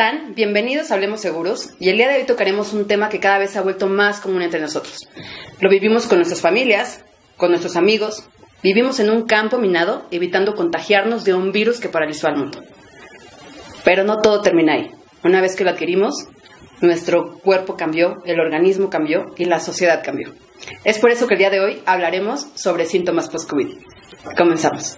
están? Bienvenidos a Hablemos Seguros, y el día de hoy tocaremos un tema que cada vez se ha vuelto más común entre nosotros. Lo vivimos con nuestras familias, con nuestros amigos, vivimos en un campo minado evitando contagiarnos de un virus que paralizó al mundo. Pero no todo termina ahí. Una vez que lo adquirimos, nuestro cuerpo cambió, el organismo cambió y la sociedad cambió. Es por eso que el día de hoy hablaremos sobre síntomas post-COVID. Comenzamos.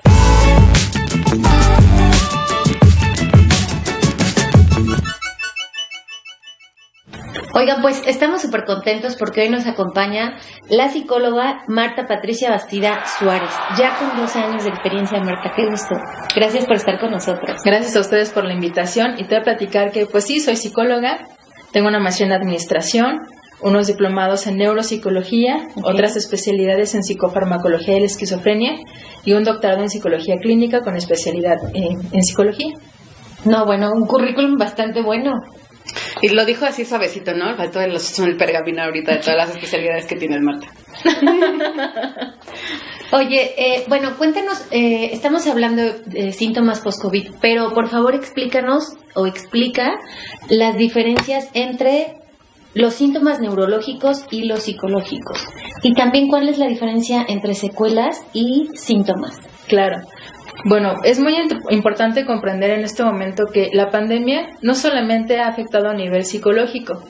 Oigan, pues estamos súper contentos porque hoy nos acompaña la psicóloga Marta Patricia Bastida Suárez, ya con 12 años de experiencia. Marta, qué gusto. Gracias por estar con nosotros. Gracias a ustedes por la invitación y te voy a platicar que, pues sí, soy psicóloga, tengo una maestría en administración, unos diplomados en neuropsicología, otras especialidades en psicofarmacología y la esquizofrenia y un doctorado en psicología clínica con especialidad en psicología. No, bueno, un currículum bastante bueno. Y lo dijo así suavecito, ¿no? Faltó el pergamino ahorita de todas las especialidades que tiene el Marta. Oye, bueno, cuéntanos, estamos hablando de síntomas post-COVID, pero por favor explícanos o explica las diferencias entre los síntomas neurológicos y los psicológicos. Y también cuál es la diferencia entre secuelas y síntomas. Claro. Bueno, es muy importante comprender en este momento que la pandemia no solamente ha afectado a nivel psicológico,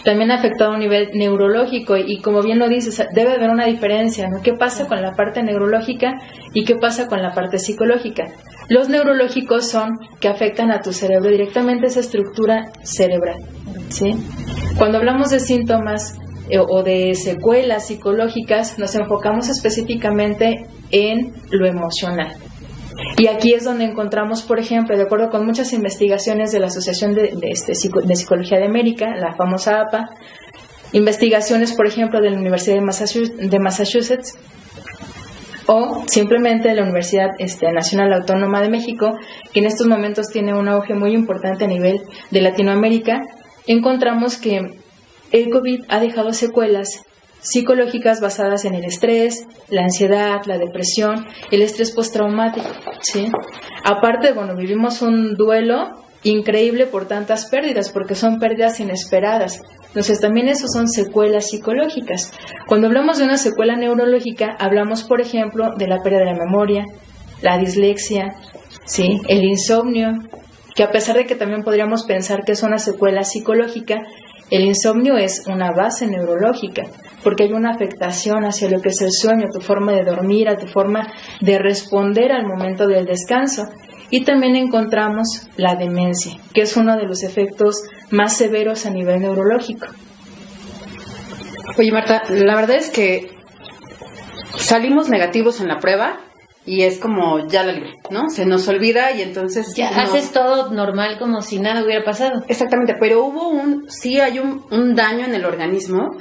también ha afectado a nivel neurológico y como bien lo dices, debe haber una diferencia, ¿no? ¿Qué pasa con la parte neurológica y qué pasa con la parte psicológica? Los neurológicos son que afectan a tu cerebro directamente, esa estructura cerebral, ¿sí? Cuando hablamos de síntomas o de secuelas psicológicas, nos enfocamos específicamente en lo emocional. Y aquí es donde encontramos, por ejemplo, de acuerdo con muchas investigaciones de la Asociación de Psicología de América, la famosa APA, investigaciones, por ejemplo, de la Universidad de Massachusetts o simplemente de la Universidad Nacional Autónoma de México, que en estos momentos tiene un auge muy importante a nivel de Latinoamérica, encontramos que el COVID ha dejado secuelas psicológicas basadas en el estrés, la ansiedad, la depresión, el estrés postraumático, ¿sí? Aparte, bueno, vivimos un duelo increíble por tantas pérdidas, porque son pérdidas inesperadas. Entonces, también eso son secuelas psicológicas. Cuando hablamos de una secuela neurológica, hablamos, por ejemplo, de la pérdida de la memoria, la dislexia, ¿sí? El insomnio, que a pesar de que también podríamos pensar que es una secuela psicológica, el insomnio es una base neurológica, porque hay una afectación hacia lo que es el sueño, tu forma de dormir, a tu forma de responder al momento del descanso. Y también encontramos la demencia, que es uno de los efectos más severos a nivel neurológico. Oye, Marta, la verdad es que salimos negativos en la prueba y es como ya la libré, ¿no? Se nos olvida y entonces ya haces todo normal como si nada hubiera pasado. Exactamente, pero sí hay un daño en el organismo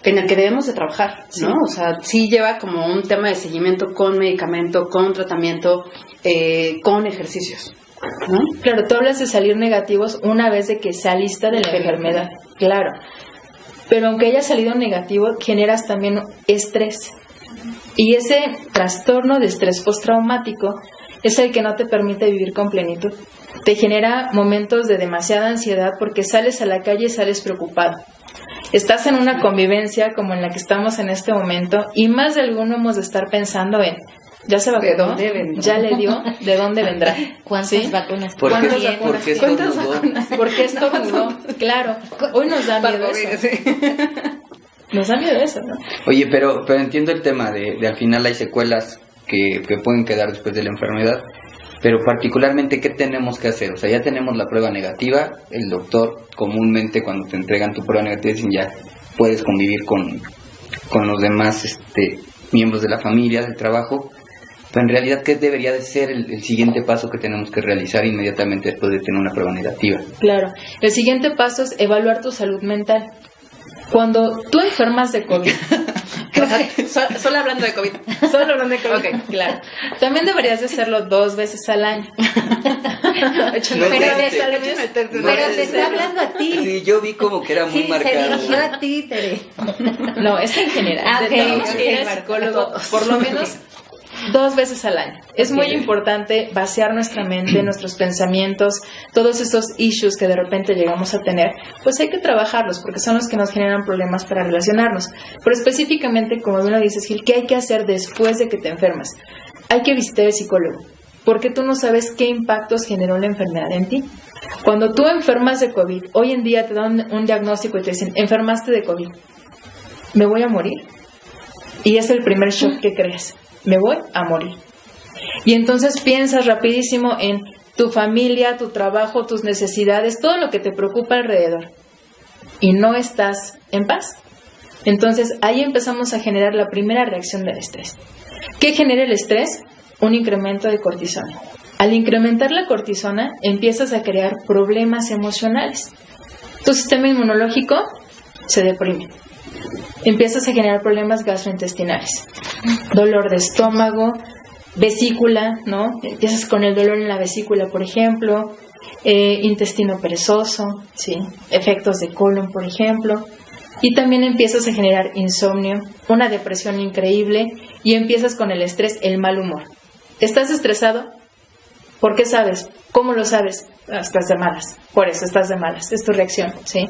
en el que debemos de trabajar, ¿no? Sí. O sea, sí lleva como un tema de seguimiento con medicamento, con tratamiento, con ejercicios, ¿no? Claro, tú hablas de salir negativos una vez de que saliste de la enfermedad, claro. Pero aunque haya salido negativo, generas también estrés. Y ese trastorno de estrés postraumático es el que no te permite vivir con plenitud. Te genera momentos de demasiada ansiedad porque sales a la calle y sales preocupado. Estás en una convivencia como en la que estamos en este momento y más de alguno hemos de estar pensando en ¿ya se vacunó? ¿Ya le dio? ¿De dónde vendrá? ¿Cuántas vacunas? ¿Cuántas vacunas? ¿Por qué estornudó? Claro, hoy nos da miedo eso. Nos da miedo eso, ¿no? Oye, pero entiendo el tema de al final hay secuelas que pueden quedar después de la enfermedad, pero particularmente, ¿qué tenemos que hacer? O sea, ya tenemos la prueba negativa, el doctor comúnmente cuando te entregan tu prueba negativa dicen ya puedes convivir con los demás miembros de la familia, del trabajo, pero en realidad, ¿qué debería de ser el siguiente paso que tenemos que realizar inmediatamente después de tener una prueba negativa? Claro, el siguiente paso es evaluar tu salud mental. Cuando tú enfermas de COVID, solo hablando de COVID. Solo hablando de COVID, okay, claro. También deberías de hacerlo 2 veces al año. Pero te está hablando a ti. Sí, yo vi como que era muy marcado. Se dirigió a ti, Tere. No, es en general. Okay, psicólogo, por lo menos 2 veces al año. Es muy importante vaciar nuestra mente, nuestros pensamientos, todos esos issues que de repente llegamos a tener, pues hay que trabajarlos porque son los que nos generan problemas para relacionarnos. Pero específicamente, como bien lo dices, Gil, ¿qué hay que hacer después de que te enfermas? Hay que visitar al psicólogo, porque tú no sabes qué impactos generó la enfermedad en ti. Cuando tú enfermas de COVID, hoy en día te dan un diagnóstico y te dicen, enfermaste de COVID, ¿me voy a morir? Y es el primer shock que crees, me voy a morir. Y entonces piensas rapidísimo en tu familia, tu trabajo, tus necesidades, todo lo que te preocupa alrededor. Y no estás en paz. Entonces ahí empezamos a generar la primera reacción del estrés. ¿Qué genera el estrés? Un incremento de cortisona. Al incrementar la cortisona, empiezas a crear problemas emocionales. Tu sistema inmunológico se deprime. Empiezas a generar problemas gastrointestinales, dolor de estómago, vesícula, ¿no? Empiezas con el dolor en la vesícula, por ejemplo, intestino perezoso, ¿sí? Efectos de colon, por ejemplo, y también empiezas a generar insomnio, una depresión increíble, y empiezas con el estrés, el mal humor. ¿Estás estresado? ¿Por qué sabes? ¿Cómo lo sabes? Estás de malas, por eso estás de malas, es tu reacción, ¿sí?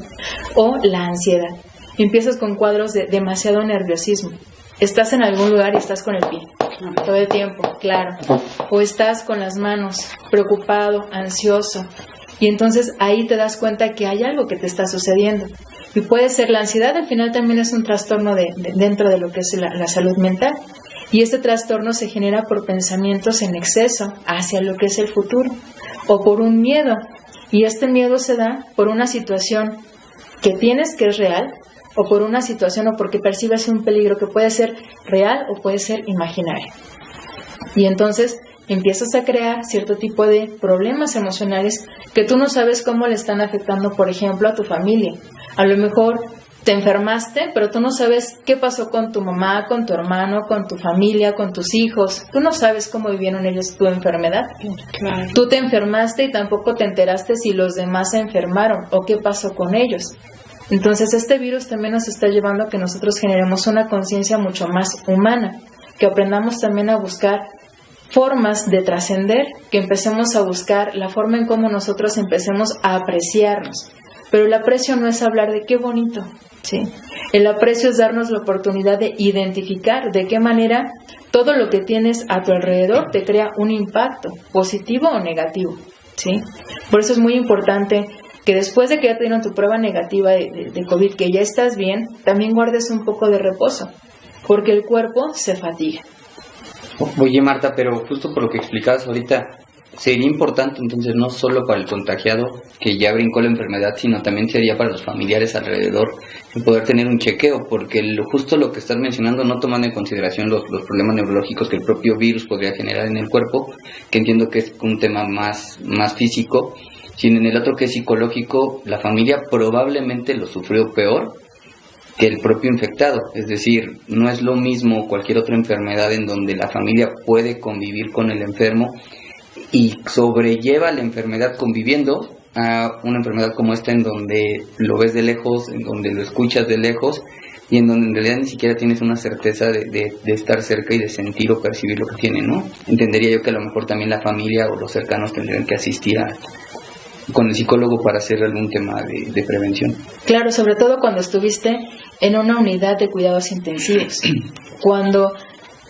O la ansiedad. Empiezas con cuadros de demasiado nerviosismo. Estás en algún lugar y estás con el pie todo el tiempo, claro. O estás con las manos, preocupado, ansioso. Y entonces ahí te das cuenta que hay algo que te está sucediendo. Y puede ser la ansiedad, al final también es un trastorno dentro de lo que es la salud mental. Y este trastorno se genera por pensamientos en exceso hacia lo que es el futuro. O por un miedo. Y este miedo se da por una situación que tienes que es real, o por una situación o porque percibes un peligro que puede ser real o puede ser imaginario. Y entonces empiezas a crear cierto tipo de problemas emocionales que tú no sabes cómo le están afectando, por ejemplo, a tu familia. A lo mejor te enfermaste, pero tú no sabes qué pasó con tu mamá, con tu hermano, con tu familia, con tus hijos. Tú no sabes cómo vivieron ellos tu enfermedad. Claro. Tú te enfermaste y tampoco te enteraste si los demás se enfermaron o qué pasó con ellos. Entonces este virus también nos está llevando a que nosotros generemos una conciencia mucho más humana, que aprendamos también a buscar formas de trascender, que empecemos a buscar la forma en cómo nosotros empecemos a apreciarnos. Pero el aprecio no es hablar de qué bonito, ¿sí? El aprecio es darnos la oportunidad de identificar de qué manera todo lo que tienes a tu alrededor te crea un impacto, positivo o negativo, ¿sí? Por eso es muy importante que después de que ya te dieron tu prueba negativa de COVID, que ya estás bien, también guardes un poco de reposo, porque el cuerpo se fatiga. Oye, Marta, pero justo por lo que explicabas ahorita, sería importante entonces no solo para el contagiado que ya brincó la enfermedad, sino también sería para los familiares alrededor el poder tener un chequeo, porque justo lo que estás mencionando, no tomando en consideración los problemas neurológicos que el propio virus podría generar en el cuerpo, que entiendo que es un tema más físico, sino en el otro que es psicológico, la familia probablemente lo sufrió peor que el propio infectado. Es decir, no es lo mismo cualquier otra enfermedad en donde la familia puede convivir con el enfermo y sobrelleva la enfermedad conviviendo a una enfermedad como esta en donde lo ves de lejos, en donde lo escuchas de lejos y en donde en realidad ni siquiera tienes una certeza de estar cerca y de sentir o percibir lo que tiene, ¿no? Entendería yo que a lo mejor también la familia o los cercanos tendrían que asistir con el psicólogo para hacer algún tema de prevención. Claro, sobre todo cuando estuviste en una unidad de cuidados intensivos, cuando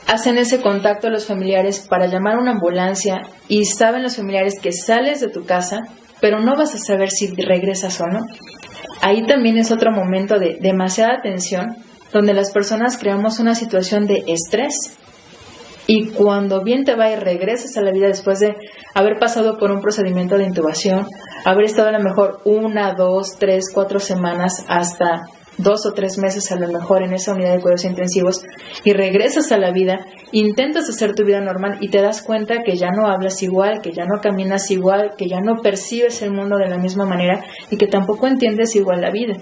hacen ese contacto a los familiares para llamar a una ambulancia y saben los familiares que sales de tu casa, pero no vas a saber si regresas o no. Ahí también es otro momento de demasiada tensión, donde las personas creamos una situación de estrés. Y cuando bien te va y regresas a la vida después de haber pasado por un procedimiento de intubación, haber estado a lo mejor 1, 2, 3, 4 semanas, hasta 2 o 3 meses a lo mejor en esa unidad de cuidados intensivos, y regresas a la vida, intentas hacer tu vida normal y te das cuenta que ya no hablas igual, que ya no caminas igual, que ya no percibes el mundo de la misma manera y que tampoco entiendes igual la vida.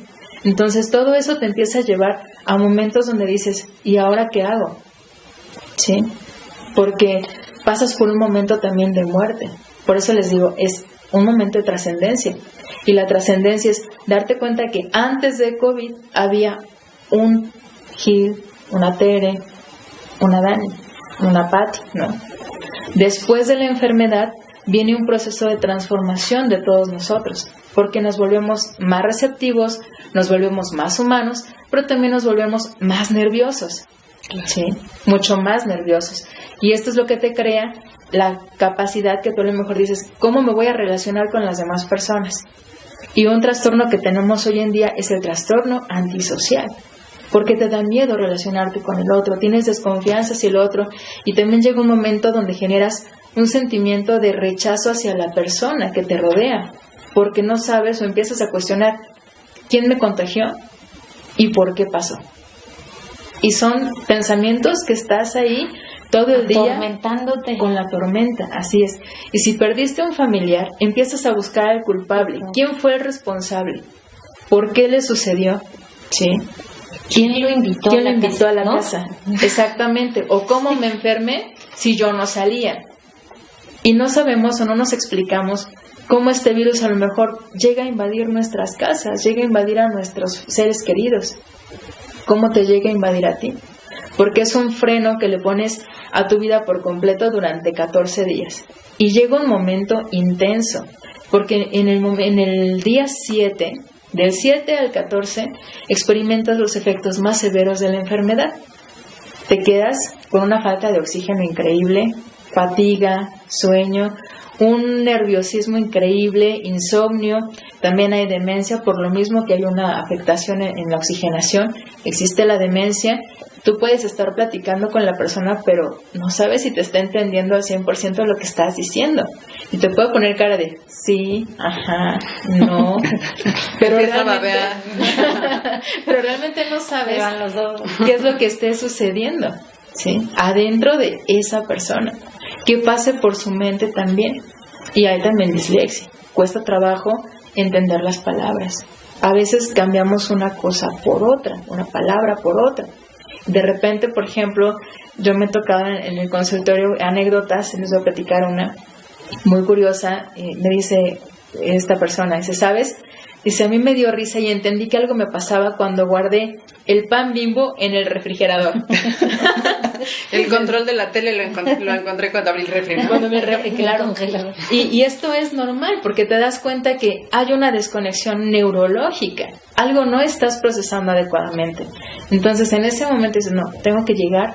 Entonces todo eso te empieza a llevar a momentos donde dices, ¿y ahora qué hago? ¿Sí? Porque pasas por un momento también de muerte. Por eso les digo, es un momento de trascendencia. Y la trascendencia es darte cuenta que antes de COVID había un Gil, una Tere, una Dani. una Patti, ¿no? Después de la enfermedad viene un proceso de transformación de todos nosotros, porque nos volvemos más receptivos, nos volvemos más humanos, pero también nos volvemos más nerviosos, ¿sí? Mucho más nerviosos. Y esto es lo que te crea la capacidad que tú a lo mejor dices, ¿cómo me voy a relacionar con las demás personas? Y un trastorno que tenemos hoy en día es el trastorno antisocial, porque te da miedo relacionarte con el otro, tienes desconfianza hacia el otro, y también llega un momento donde generas un sentimiento de rechazo hacia la persona que te rodea, porque no sabes o empiezas a cuestionar quién me contagió y por qué pasó. Y son pensamientos que estás ahí todo el día atormentándote con la tormenta, así es. Y si perdiste un familiar, empiezas a buscar al culpable. ¿Quién fue el responsable? ¿Por qué le sucedió? ¿Sí? ¿Quién lo invitó a la casa? Exactamente. O cómo me enfermé si yo no salía. Y no sabemos o no nos explicamos cómo este virus a lo mejor llega a invadir nuestras casas, llega a invadir a nuestros seres queridos. ¿Cómo te llega a invadir a ti? Porque es un freno que le pones a tu vida por completo durante 14 días. Y llega un momento intenso, porque en el día 7, del 7 al 14, experimentas los efectos más severos de la enfermedad. Te quedas con una falta de oxígeno increíble, fatiga, sueño, un nerviosismo increíble, insomnio, también hay demencia, por lo mismo que hay una afectación en la oxigenación, existe la demencia. Tú puedes estar platicando con la persona, pero no sabes si te está entendiendo al 100% lo que estás diciendo. Y te puede poner cara de sí, ajá, no, pero realmente no sabes qué es lo que esté sucediendo, ¿sí? Adentro de esa persona, que pase por su mente también. Y hay también dislexia, cuesta trabajo entender las palabras. A veces cambiamos una cosa por otra, una palabra por otra. De repente, por ejemplo, yo me tocaba en el consultorio anécdotas, les voy a platicar una muy curiosa. Me dice esta persona, dice, ¿sabes? Dice, a mí me dio risa y entendí que algo me pasaba cuando guardé el pan Bimbo en el refrigerador. El control de la tele lo encontré cuando abrí el refri, ¿no? Cuando me refri, claro. Y esto es normal, porque te das cuenta que hay una desconexión neurológica. Algo no estás procesando adecuadamente. Entonces, en ese momento dices, no, tengo que llegar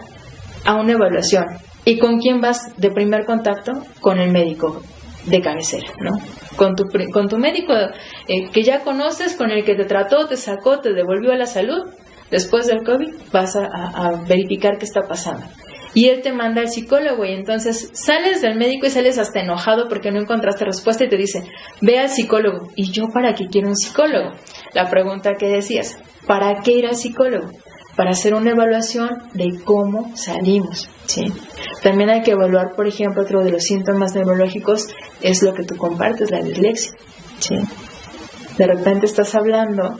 a una evaluación. ¿Y con quién vas de primer contacto? Con el médico de cabecera, ¿no? Con tu médico que ya conoces, con el que te trató, te sacó, te devolvió a la salud. Después del COVID vas a verificar qué está pasando. Y él te manda al psicólogo, y entonces sales del médico y sales hasta enojado porque no encontraste respuesta y te dice, ve al psicólogo. ¿Y yo para qué quiero un psicólogo? La pregunta que decías, ¿para qué ir al psicólogo? Para hacer una evaluación de cómo salimos, ¿sí? También hay que evaluar, por ejemplo, otro de los síntomas neurológicos es lo que tú compartes, la dislexia, ¿sí? De repente estás hablando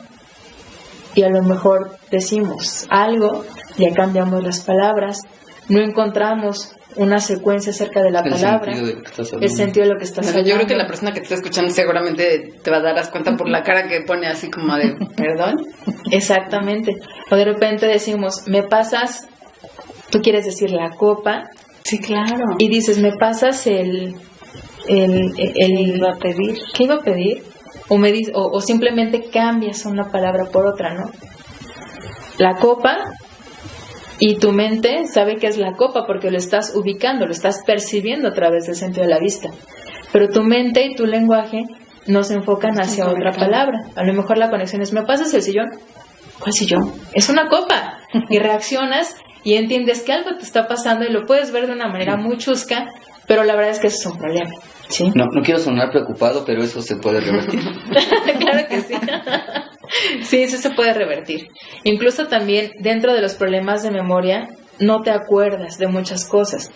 y a lo mejor decimos algo, ya cambiamos las palabras, no encontramos una secuencia acerca de la palabra, el sentido de lo que estás hablando. Yo creo que la persona que te está escuchando seguramente te va a dar cuenta por la cara que pone así como de, ¿perdón? Exactamente. O de repente decimos, me pasas, tú quieres decir la copa. Sí, claro. Y dices, me pasas el iba a pedir. ¿Qué iba a pedir? O simplemente cambias una palabra por otra, ¿no? La copa, y tu mente sabe que es la copa porque lo estás ubicando, lo estás percibiendo a través del sentido de la vista. Pero tu mente y tu lenguaje no se enfocan hacia otra palabra. A lo mejor la conexión es, ¿me pasas el sillón? ¿Cuál sillón? Es una copa. Y reaccionas y entiendes que algo te está pasando y lo puedes ver de una manera muy chusca, pero la verdad es que eso es un problema. ¿Sí? No quiero sonar preocupado, pero eso se puede revertir. Claro que sí. Sí, eso se puede revertir. Incluso también dentro de los problemas de memoria, no te acuerdas de muchas cosas.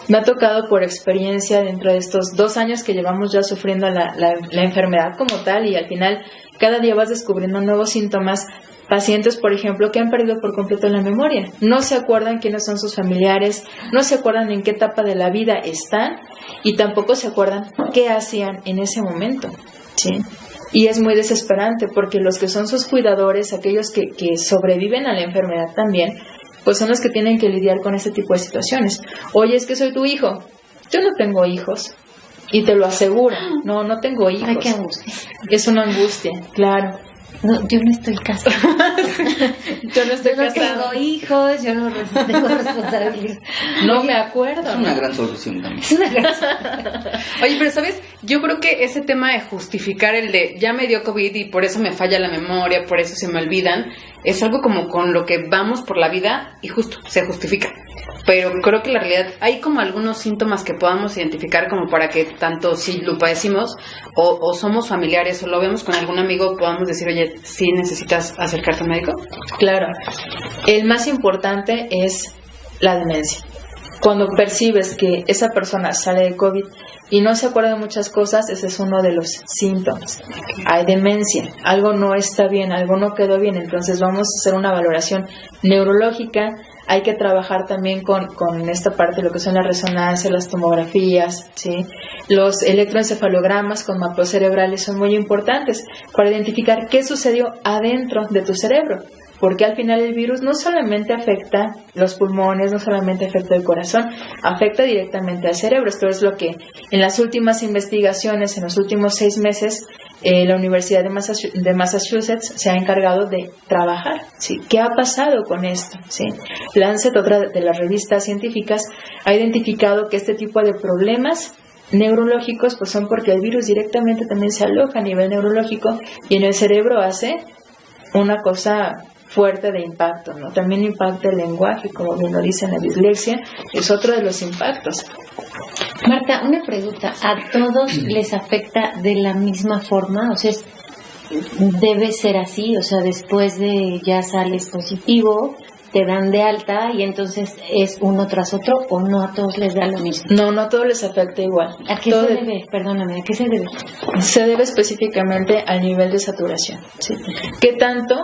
Me ha tocado por experiencia dentro de estos 2 años que llevamos ya sufriendo la enfermedad como tal, y al final cada día vas descubriendo nuevos síntomas. Pacientes, por ejemplo, que han perdido por completo la memoria. No se acuerdan quiénes son sus familiares, no se acuerdan en qué etapa de la vida están y tampoco se acuerdan qué hacían en ese momento, ¿sí? Y es muy desesperante porque los que son sus cuidadores, aquellos que sobreviven a la enfermedad también, pues son los que tienen que lidiar con ese tipo de situaciones. Oye, es que soy tu hijo. Yo no tengo hijos. Y te lo aseguro. No tengo hijos. Ay, qué angustia. Es una angustia, claro. No, yo no estoy casada. Yo no estoy Yo no casada. tengo hijos, yo no tengo responsabilidad. No me acuerdo. Es una gran solución también. Es una gran... Oye, pero ¿sabes? Yo creo que ese tema de justificar el de ya me dio COVID y por eso me falla la memoria, por eso se me olvidan, es algo como con lo que vamos por la vida y justo se justifica. Pero creo que la realidad, hay como algunos síntomas que podamos identificar como para que tanto si lo padecimos o somos familiares o lo vemos con algún amigo, podamos decir, oye, ¿sí necesitas acercarte al médico? Claro. El más importante es la demencia. Cuando percibes que esa persona sale de COVID y no se acuerda de muchas cosas, ese es uno de los síntomas. Hay demencia, algo no está bien, algo no quedó bien, entonces vamos a hacer una valoración neurológica. Hay que trabajar también con esta parte, lo que son las resonancias, las tomografías, ¿sí? Los electroencefalogramas con mapeos cerebrales son muy importantes para identificar qué sucedió adentro de tu cerebro. Porque al final el virus no solamente afecta los pulmones, no solamente afecta el corazón, afecta directamente al cerebro. Esto es lo que en las últimas investigaciones, en los últimos 6 meses, la Universidad de Massachusetts se ha encargado de trabajar, ¿sí? ¿Qué ha pasado con esto? ¿Sí? Lancet, otra de las revistas científicas, ha identificado que este tipo de problemas neurológicos pues son porque el virus directamente también se aloja a nivel neurológico y en el cerebro hace una cosa fuerte de impacto, ¿no? También impacta el lenguaje, como bien lo dice en la dislexia, es otro de los impactos. Marta, una pregunta. ¿A todos les afecta de la misma forma? O sea, ¿debe ser así? O sea, después de ya sales positivo, te dan de alta y entonces es uno tras otro, ¿o no a todos les da lo mismo? No a todos les afecta igual. ¿A qué se debe? Perdóname, ¿a qué se debe? Se debe específicamente al nivel de saturación, ¿sí? ¿Qué tanto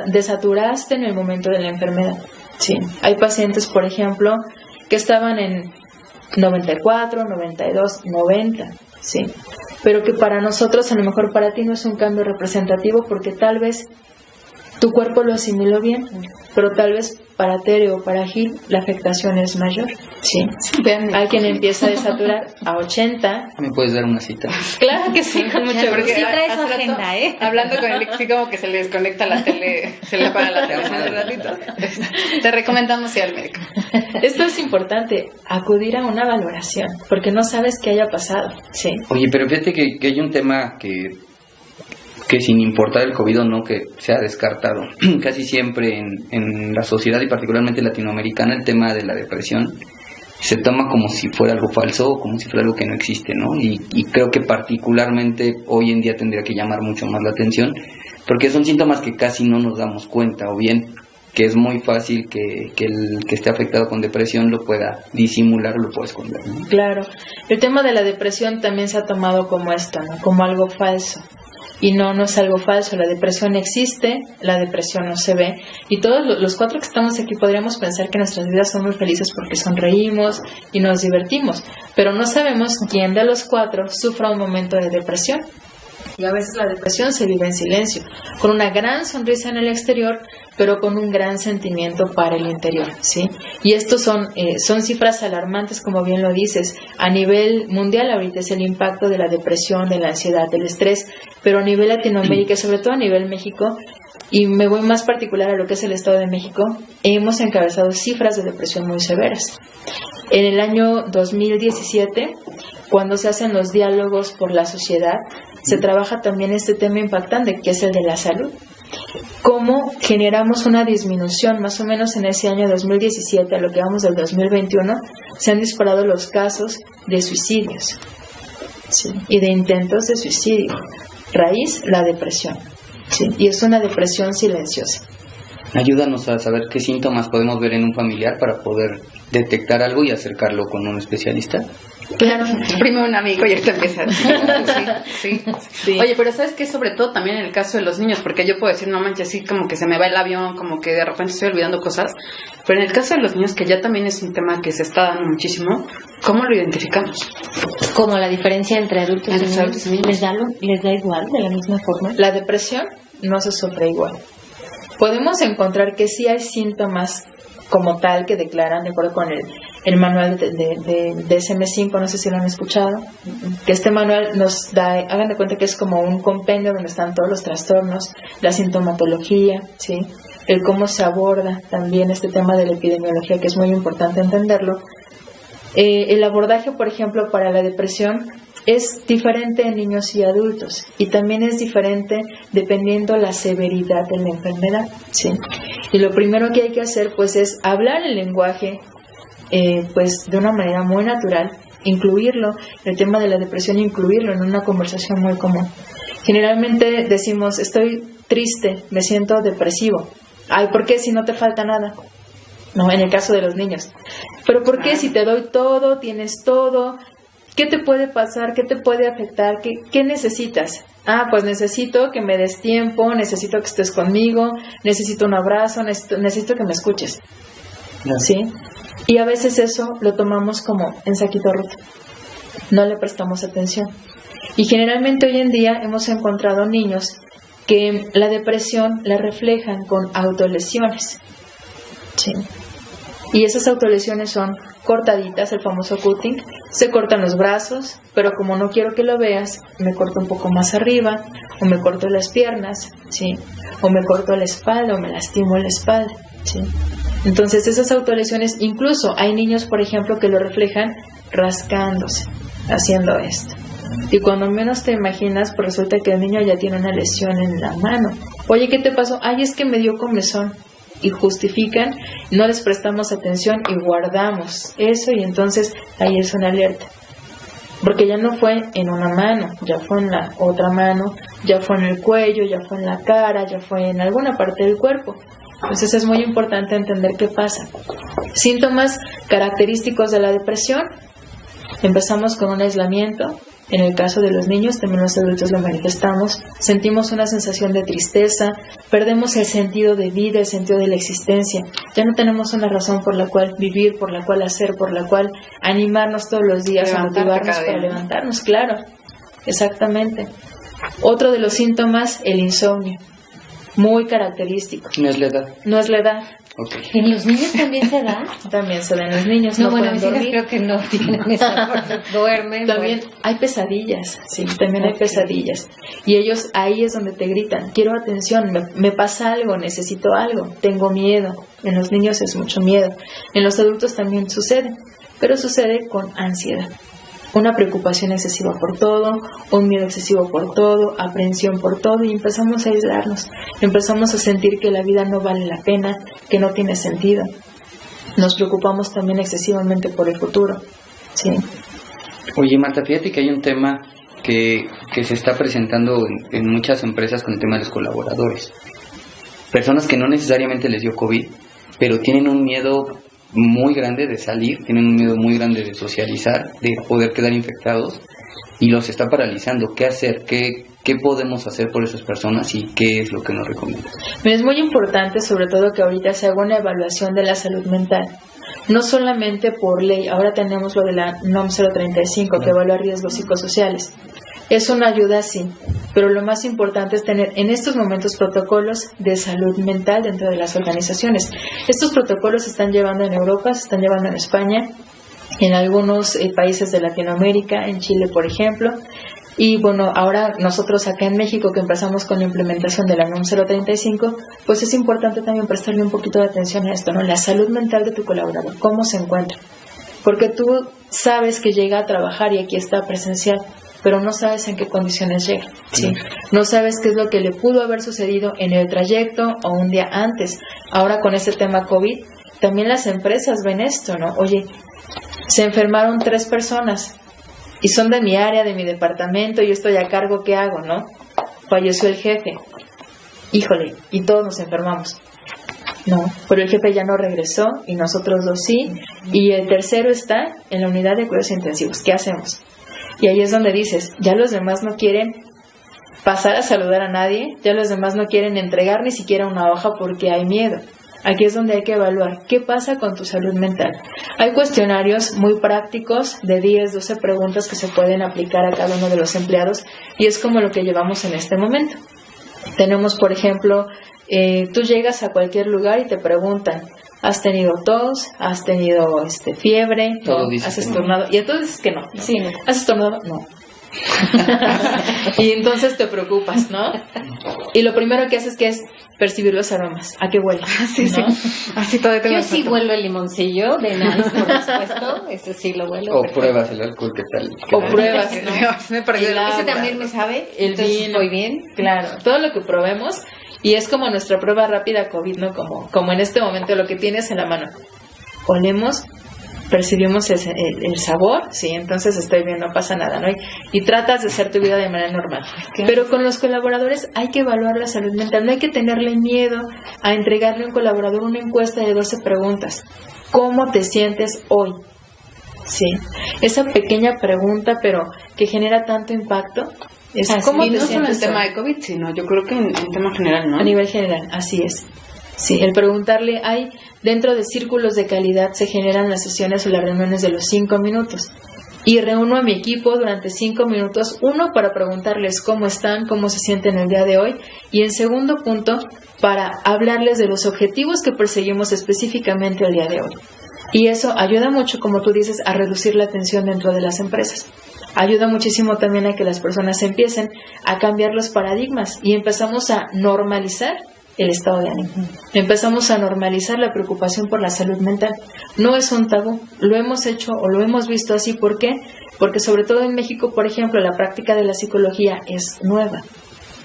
desaturaste en el momento de la enfermedad? Sí. Hay pacientes, por ejemplo, que estaban en 94, 92, 90, ¿sí? Pero que para nosotros, a lo mejor para ti no es un cambio representativo porque tal vez tu cuerpo lo asimiló bien, pero tal vez para Tere o para Gil la afectación es mayor, ¿sí? Hay quien empieza a desaturar a 80. ¿Me puedes dar una cita? Claro que sí, con mucho Porque gusto. sí trae su hace rato, agenda, ¿eh? Hablando con él, sí como que se le desconecta la tele, se le apaga la tele hace un ratito. Te recomendamos ir al médico. Esto es importante, acudir a una valoración, porque no sabes qué haya pasado, ¿sí? Oye, pero fíjate que hay un tema que sin importar el COVID o no, que se ha descartado casi siempre en la sociedad y particularmente latinoamericana, el tema de la depresión se toma como si fuera algo falso o como si fuera algo que no existe, ¿no? Y creo que particularmente hoy en día tendría que llamar mucho más la atención porque son síntomas que casi no nos damos cuenta, o bien que es muy fácil que el que esté afectado con depresión lo pueda disimular o lo pueda esconder, ¿no? Claro, el tema de la depresión también se ha tomado como esto, ¿no? Como algo falso. Y no es algo falso, la depresión existe, la depresión no se ve. Y todos los 4 que estamos aquí podríamos pensar que nuestras vidas son muy felices porque sonreímos y nos divertimos. Pero no sabemos quién de los 4 sufra un momento de depresión. Y a veces la depresión se vive en silencio, con una gran sonrisa en el exterior, pero con un gran sentimiento para el interior, ¿sí? Y estos son cifras alarmantes, como bien lo dices. A nivel mundial ahorita es el impacto de la depresión, de la ansiedad, del estrés, pero a nivel Latinoamérica y sobre todo a nivel México, y me voy más particular a lo que es el Estado de México, hemos encabezado cifras de depresión muy severas. En el año 2017, cuando se hacen los diálogos por la sociedad, se trabaja también este tema impactante, que es el de la salud. Cómo generamos una disminución, más o menos en ese año 2017, a lo que vamos del 2021, se han disparado los casos de suicidios, ¿sí? Y de intentos de suicidio. Raíz, la depresión, ¿sí? Y es una depresión silenciosa. Ayúdanos a saber qué síntomas podemos ver en un familiar para poder detectar algo y acercarlo con un especialista. Claro, primero un amigo y ahorita empieza. Sí. Oye, pero ¿sabes qué? Sobre todo también en el caso de los niños, porque yo puedo decir, no manches, así como que se me va el avión, como que de repente estoy olvidando cosas, pero en el caso de los niños, que ya también es un tema que se está dando muchísimo, ¿cómo lo identificamos? Como la diferencia entre adultos y niños. ¿Les da igual, de la misma forma? La depresión no se sufre igual. Podemos encontrar que sí hay síntomas como tal que declaran, de acuerdo con el manual de DSM-5, no sé si lo han escuchado, que este manual nos da, hagan de cuenta que es como un compendio donde están todos los trastornos, la sintomatología, ¿sí? El cómo se aborda también este tema de la epidemiología, que es muy importante entenderlo. El abordaje, por ejemplo, para la depresión es diferente en niños y adultos, y también es diferente dependiendo la severidad de la enfermedad, ¿sí? Y lo primero que hay que hacer pues es hablar el lenguaje pues de una manera muy natural, incluirlo, el tema de la depresión, incluirlo en una conversación muy común. Generalmente decimos, estoy triste, me siento depresivo. Ay, ¿por qué si no te falta nada? No, en el caso de los niños. Pero ¿por qué si te doy todo, tienes todo? ¿Qué te puede pasar? ¿Qué te puede afectar? ¿Qué necesitas? Ah, pues necesito que me des tiempo, necesito que estés conmigo, necesito un abrazo, necesito que me escuches. ¿Sí? Y a veces eso lo tomamos como en saquito roto. No le prestamos atención. Y generalmente hoy en día hemos encontrado niños que la depresión la reflejan con autolesiones. ¿Sí? Y esas autolesiones son cortaditas, el famoso cutting. Se cortan los brazos, pero como no quiero que lo veas, me corto un poco más arriba, o me corto las piernas, ¿sí? O me corto la espalda, o me lastimo la espalda, ¿sí? Entonces esas autolesiones, incluso hay niños, por ejemplo, que lo reflejan rascándose, haciendo esto. Y cuando menos te imaginas, pues resulta que el niño ya tiene una lesión en la mano. Oye, ¿qué te pasó? Ay, es que me dio comezón. Y justifican, no les prestamos atención y guardamos eso, y entonces ahí es una alerta. Porque ya no fue en una mano, ya fue en la otra mano, ya fue en el cuello, ya fue en la cara, ya fue en alguna parte del cuerpo. Entonces es muy importante entender qué pasa. Síntomas característicos de la depresión. Empezamos con un aislamiento. En el caso de los niños, también los adultos lo manifestamos. Sentimos una sensación de tristeza, perdemos el sentido de vida, el sentido de la existencia. Ya no tenemos una razón por la cual vivir, por la cual hacer, por la cual animarnos todos los días, a motivarnos para levantarnos. Claro, exactamente. Otro de los síntomas, el insomnio. Muy característico. No es la edad. No es la edad. Okay. ¿En los niños también se da? También se da en los niños. No, bueno, pueden mis hijas dormir. creo que no tienen esa. Duermen. También hay pesadillas, sí, también hay pesadillas. Y ellos ahí es donde te gritan, quiero atención, me pasa algo, necesito algo, tengo miedo. En los niños es mucho miedo. En los adultos también sucede, pero sucede con ansiedad. Una preocupación excesiva por todo, un miedo excesivo por todo, aprehensión por todo, y empezamos a aislarnos. Empezamos a sentir que la vida no vale la pena, que no tiene sentido. Nos preocupamos también excesivamente por el futuro. ¿Sí? Oye, Marta, fíjate que hay un tema que se está presentando en muchas empresas con el tema de los colaboradores. Personas que no necesariamente les dio COVID, pero tienen un miedo muy grande de salir, tienen un miedo muy grande de socializar, de poder quedar infectados, y los está paralizando. ¿Qué hacer? ¿Qué podemos hacer por esas personas y qué es lo que nos recomiendas? Es muy importante, sobre todo, que ahorita se haga una evaluación de la salud mental. No solamente por ley, ahora tenemos lo de la NOM 035 que evalúa riesgos psicosociales. Es una ayuda, sí, pero lo más importante es tener en estos momentos protocolos de salud mental dentro de las organizaciones. Estos protocolos se están llevando en Europa, se están llevando en España, en algunos países de Latinoamérica, en Chile, por ejemplo. Y bueno, ahora nosotros acá en México, que empezamos con la implementación de la NOM 035, pues es importante también prestarle un poquito de atención a esto, ¿no? La salud mental de tu colaborador, cómo se encuentra. Porque tú sabes que llega a trabajar y aquí está presencial, pero no sabes en qué condiciones llega, ¿sí? No sabes qué es lo que le pudo haber sucedido en el trayecto o un día antes. Ahora con este tema COVID, también las empresas ven esto, ¿no? Oye, se enfermaron 3 personas y son de mi área, de mi departamento, yo estoy a cargo, ¿qué hago, no? Falleció el jefe. Híjole, y todos nos enfermamos. No, pero el jefe ya no regresó y nosotros 2 sí, y el tercero está en la unidad de cuidados intensivos. ¿Qué hacemos? Y ahí es donde dices, ya los demás no quieren pasar a saludar a nadie, ya los demás no quieren entregar ni siquiera una hoja porque hay miedo. Aquí es donde hay que evaluar qué pasa con tu salud mental. Hay cuestionarios muy prácticos de 10, 12 preguntas que se pueden aplicar a cada uno de los empleados, y es como lo que llevamos en este momento. Tenemos, por ejemplo, tú llegas a cualquier lugar y te preguntan, has tenido tos, has tenido fiebre, Todo ¿no? dices Has que no. estornudado, y entonces dices que no. Sí, no. ¿Has estornudado? No. Y entonces te preocupas, ¿no? Y lo primero que haces que es percibir los aromas, ¿a qué huele? Sí, ¿no? Así todo Yo sí huelo el limoncillo de nariz, por supuesto. Ese sí lo huelo. O perfecto. pruebas el alcohol, ¿qué tal? O pruebas, ¿no? Me perdí El agua. Ese también me sabe. El entonces vino. Muy bien. Claro, todo lo que probemos, y es como nuestra prueba rápida COVID, ¿no? Como en este momento lo que tienes en la mano. Olemos, percibimos el sabor, sí, entonces estoy bien, no pasa nada, ¿no? Y tratas de hacer tu vida de manera normal. Pero con los colaboradores hay que evaluar la salud mental, no hay que tenerle miedo a entregarle a un colaborador una encuesta de 12 preguntas. ¿Cómo te sientes hoy? Sí, esa pequeña pregunta, pero que genera tanto impacto, es ¿cómo Y te no solo en sientes tema hoy? de COVID, sino yo creo que en tema general, ¿no? A nivel general, así es. Sí, el preguntarle, hay dentro de círculos de calidad se generan las sesiones o las reuniones de los 5 minutos. Y reúno a mi equipo durante 5 minutos, uno para preguntarles cómo están, cómo se sienten el día de hoy, y en segundo punto, para hablarles de los objetivos que perseguimos específicamente el día de hoy. Y eso ayuda mucho, como tú dices, a reducir la tensión dentro de las empresas. Ayuda muchísimo también a que las personas empiecen a cambiar los paradigmas y empezamos a normalizar el estado de ánimo. Empezamos a normalizar la preocupación por la salud mental. No es un tabú, lo hemos hecho o lo hemos visto así. ¿Por qué? Porque sobre todo en México, por ejemplo, la práctica de la psicología es nueva.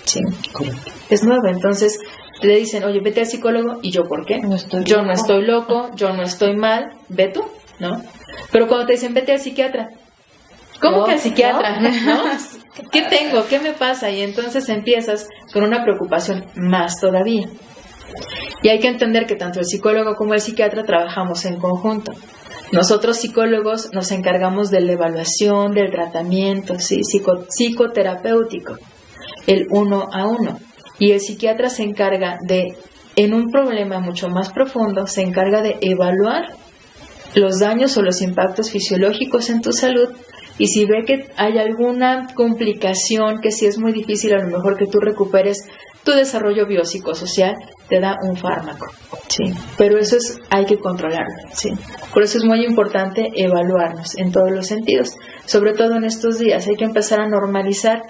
Sí, Correcto. es nueva. Entonces le dicen, oye, vete al psicólogo. ¿Y yo por qué? Yo no estoy loco, yo no estoy mal, ve tú, ¿no? Pero cuando te dicen, vete al psiquiatra, ¿cómo No, que al psiquiatra? no. ¿No? ¿Qué tengo? ¿Qué me pasa? Y entonces empiezas con una preocupación más todavía. Y hay que entender que tanto el psicólogo como el psiquiatra trabajamos en conjunto. Nosotros psicólogos nos encargamos de la evaluación, del tratamiento, ¿sí? Psicoterapéutico, el 1 a 1. Y el psiquiatra se encarga de, en un problema mucho más profundo, se encarga de evaluar los daños o los impactos fisiológicos en tu salud. Y si ve que hay alguna complicación, que sí es muy difícil a lo mejor que tú recuperes tu desarrollo biopsicosocial, te da un fármaco, ¿sí? Pero eso hay que controlarlo, ¿sí? Por eso es muy importante evaluarnos en todos los sentidos. Sobre todo en estos días hay que empezar a normalizar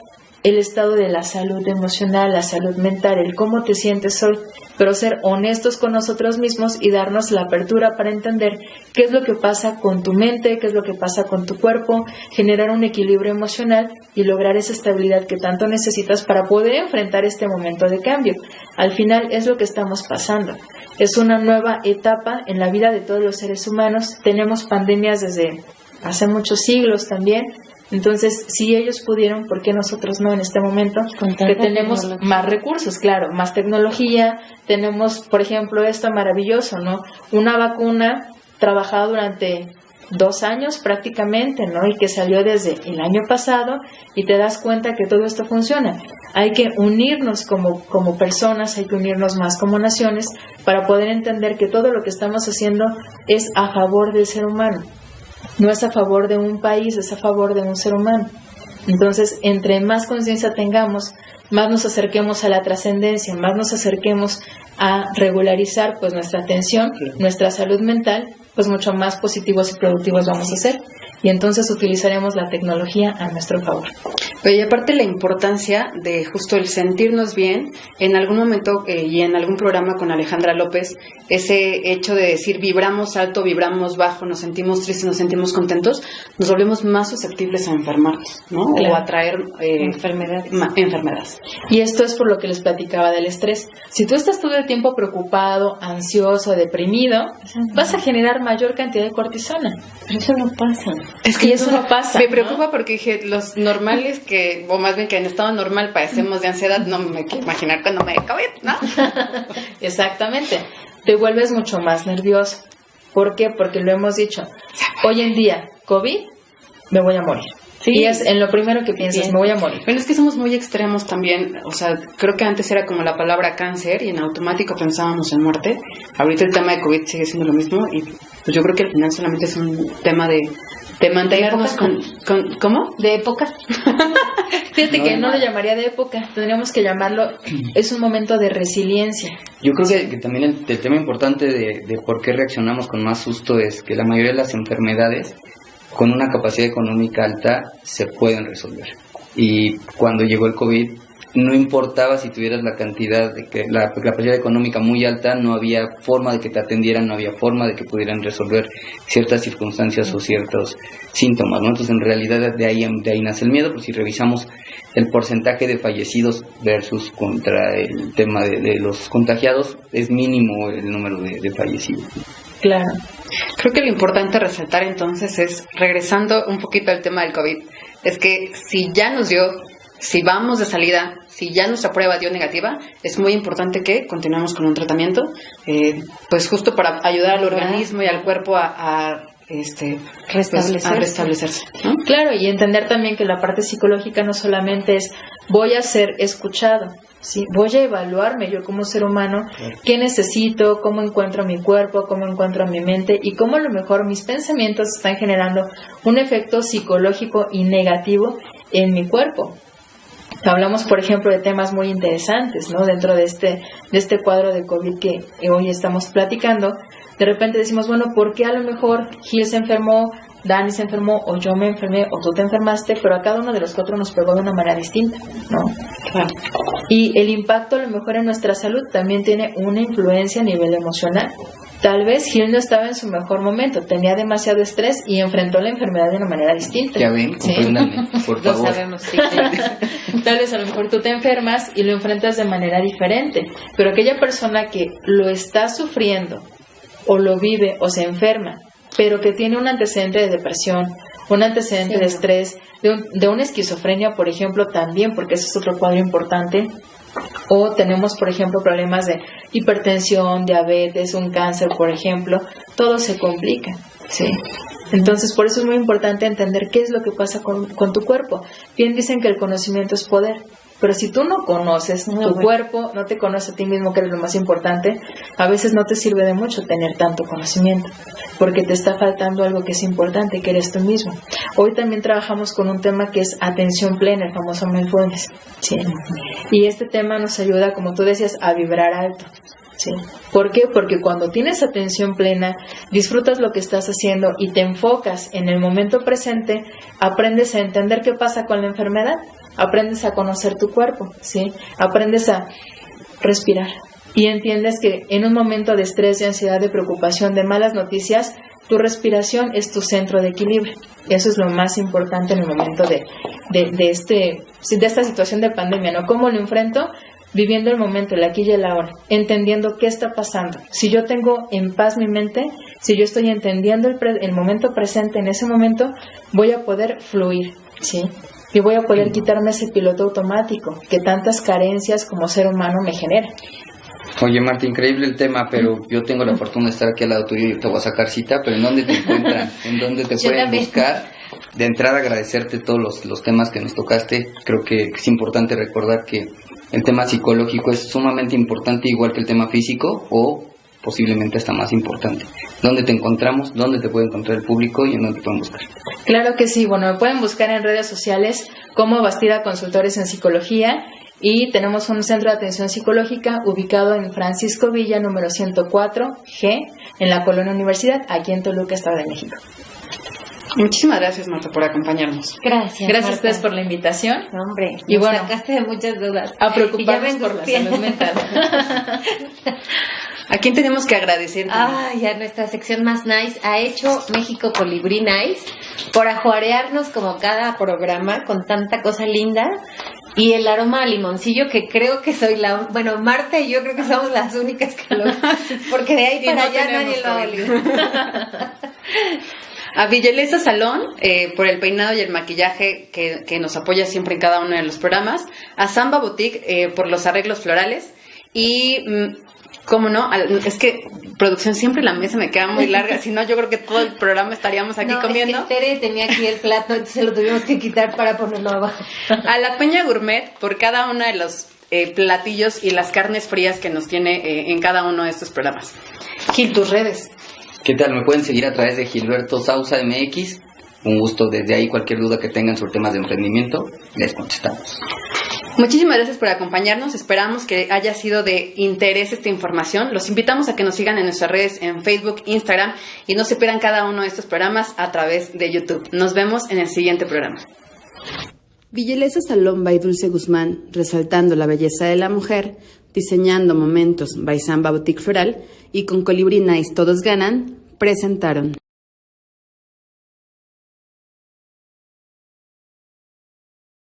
el estado de la salud emocional, la salud mental, el cómo te sientes hoy, pero ser honestos con nosotros mismos y darnos la apertura para entender qué es lo que pasa con tu mente, qué es lo que pasa con tu cuerpo, generar un equilibrio emocional y lograr esa estabilidad que tanto necesitas para poder enfrentar este momento de cambio. Al final es lo que estamos pasando. Es una nueva etapa en la vida de todos los seres humanos. Tenemos pandemias desde hace muchos siglos también. Entonces, si ellos pudieron, ¿por qué nosotros no en este momento? Que tenemos más recursos, claro, más tecnología, tenemos, por ejemplo, esto maravilloso, ¿no? Una vacuna trabajada durante 2 años prácticamente, ¿no? Y que salió desde el año pasado y te das cuenta que todo esto funciona. Hay que unirnos como personas, hay que unirnos más como naciones para poder entender que todo lo que estamos haciendo es a favor del ser humano. No es a favor de un país, es a favor de un ser humano. Entonces, entre más conciencia tengamos, más nos acerquemos a la trascendencia, más nos acerquemos a regularizar pues nuestra atención, nuestra salud mental, pues mucho más positivos y productivos vamos a ser. Y entonces utilizaremos la tecnología a nuestro favor. Pero y aparte la importancia de justo el sentirnos bien, en algún momento y en algún programa con Alejandra López, ese hecho de decir vibramos alto, vibramos bajo, nos sentimos tristes, nos sentimos contentos, nos volvemos más susceptibles a enfermarnos, ¿no? Claro. O a traer enfermedades. Y esto es por lo que les platicaba del estrés. Si tú estás todo el tiempo preocupado, ansioso, deprimido, vas a generar mayor cantidad de cortisona. Pero eso no pasa. Es que Y eso no pasa, Me ¿no? preocupa porque dije, los normales o más bien que en estado normal padecemos de ansiedad, no me quiero imaginar cuando me dé COVID, ¿no? Exactamente. Te vuelves mucho más nervioso. ¿Por qué? Porque lo hemos dicho. Hoy en día, COVID, me voy a morir. Sí. Y es en lo primero que piensas, Bien. me voy a morir. Bueno, es que somos muy extremos también. O sea, creo que antes era como la palabra cáncer y en automático pensábamos en muerte. Ahorita el tema de COVID sigue siendo lo mismo y pues yo creo que al final solamente es un tema de mantenernos con ¿cómo? De época. Fíjate que no lo llamaría de época, tendríamos que llamarlo, es un momento de resiliencia. Yo creo que también el tema importante de por qué reaccionamos con más susto es que la mayoría de las enfermedades con una capacidad económica alta se pueden resolver. Y cuando llegó el COVID, no importaba si tuvieras la cantidad de que la capacidad económica muy alta, no había forma de que te atendieran, no había forma de que pudieran resolver ciertas circunstancias o ciertos síntomas, ¿no? Entonces, en realidad de ahí nace el miedo. Pues si revisamos el porcentaje de fallecidos versus contra el tema de los contagiados, es mínimo el número de fallecidos. Claro. Creo que lo importante a resaltar entonces es, regresando un poquito al tema del COVID, es que si ya nos dio, si vamos de salida, si ya nuestra prueba dio negativa, es muy importante que continuemos con un tratamiento, pues justo para ayudar al organismo y al cuerpo a restablecerse, ¿no? Claro, y entender también que la parte psicológica no solamente es voy a ser escuchado, ¿sí? Voy a evaluarme yo como ser humano, qué necesito, cómo encuentro mi cuerpo, cómo encuentro mi mente y cómo a lo mejor mis pensamientos están generando un efecto psicológico y negativo en mi cuerpo. Hablamos, por ejemplo, de temas muy interesantes, ¿no? Dentro de este cuadro de COVID que hoy estamos platicando, de repente decimos, bueno, ¿por qué a lo mejor Gil se enfermó, Dani se enfermó, o yo me enfermé, o tú te enfermaste, pero a cada uno de los cuatro nos pegó de una manera distinta, ¿no? Claro. Y el impacto a lo mejor en nuestra salud también tiene una influencia a nivel emocional. Tal vez Gil no estaba en su mejor momento, tenía demasiado estrés y enfrentó la enfermedad de una manera distinta. Ya ven, ¿sí? compréndanme, por Lo favor. sabemos, sí. Tal vez a lo mejor tú te enfermas y lo enfrentas de manera diferente, pero aquella persona que lo está sufriendo o lo vive o se enferma, pero que tiene un antecedente de depresión, un antecedente de estrés, de una esquizofrenia, por ejemplo, también, porque ese es otro cuadro importante, o tenemos, por ejemplo, problemas de hipertensión, diabetes, un cáncer, por ejemplo, todo se complica, ¿sí? Entonces, por eso es muy importante entender qué es lo que pasa con tu cuerpo. Bien dicen que el conocimiento es poder, pero si tú no conoces tu cuerpo, no te conoces a ti mismo, que es lo más importante, a veces no te sirve de mucho tener tanto conocimiento, porque te está faltando algo que es importante, que eres tú mismo. Hoy también trabajamos con un tema que es atención plena, el famoso mindfulness, ¿sí? Y este tema nos ayuda, como tú decías, a vibrar alto. Sí. ¿Por qué? Porque cuando tienes atención plena, disfrutas lo que estás haciendo y te enfocas en el momento presente, aprendes a entender qué pasa con la enfermedad, aprendes a conocer tu cuerpo, ¿sí? Aprendes a respirar y entiendes que en un momento de estrés, de ansiedad, de preocupación, de malas noticias, tu respiración es tu centro de equilibrio. Eso es lo más importante en el momento de esta situación de pandemia, ¿no? ¿Cómo lo enfrento? Viviendo el momento, el aquí y el ahora, entendiendo qué está pasando. Si yo tengo en paz mi mente, si yo estoy entendiendo el momento presente, en ese momento voy a poder fluir, ¿sí? Y voy a poder quitarme ese piloto automático que tantas carencias como ser humano me genera. Oye, Marta, increíble el tema, pero yo tengo la fortuna de estar aquí al lado tuyo y te voy a sacar cita, pero ¿en dónde te encuentran? ¿En dónde te pueden también. buscar? De entrada, agradecerte todos los temas que nos tocaste. Creo que es importante recordar que el tema psicológico es sumamente importante, igual que el tema físico, o posiblemente hasta más importante. ¿Dónde te encontramos? ¿Dónde te puede encontrar el público? ¿Y en dónde te pueden buscar? Claro que sí. Bueno, me pueden buscar en redes sociales como Bastida Consultores en Psicología, y tenemos un centro de atención psicológica ubicado en Francisco Villa, número 104G, en la Colonia Universidad, aquí en Toluca, Estado de México. Muchísimas gracias, Marta, por acompañarnos. Gracias, Gracias a Marta. ustedes por la invitación. Hombre, Y nos bueno, sacaste de muchas dudas. A Y ya preocuparnos me por la angustié. salud mental. ¿A quién tenemos que agradecer? Ay, a nuestra sección más nice ha hecho México Colibrí Nice por ajuarearnos como cada programa con tanta cosa linda, y el aroma a limoncillo, que creo que soy bueno, Marta y yo creo que somos las únicas que lo porque de ahí Y para no allá tenemos nadie lo ha COVID. olido. A Villalesa Salón, por el peinado y el maquillaje que nos apoya siempre en cada uno de los programas. A Samba Boutique, por los arreglos florales. Y, cómo no, es que Producción, siempre la mesa me queda muy larga, si no yo creo que todo el programa estaríamos aquí comiendo. Es que Tere tenía aquí el plato, entonces lo tuvimos que quitar para ponerlo abajo. A la Peña Gourmet por cada uno de los platillos y las carnes frías que nos tiene en cada uno de estos programas. Gil, tus redes. ¿Qué tal? Me pueden seguir a través de Gilberto Sauza MX. Un gusto, desde ahí cualquier duda que tengan sobre temas de emprendimiento, les contestamos. Muchísimas gracias por acompañarnos, esperamos que haya sido de interés esta información. Los invitamos a que nos sigan en nuestras redes en Facebook, Instagram y no se pierdan cada uno de estos programas a través de YouTube. Nos vemos en el siguiente programa. Villalesa Salón by Dulce Guzmán, resaltando la belleza de la mujer, diseñando momentos by Samba Boutique Floral y con Colibrí Nice Todos Ganan, presentaron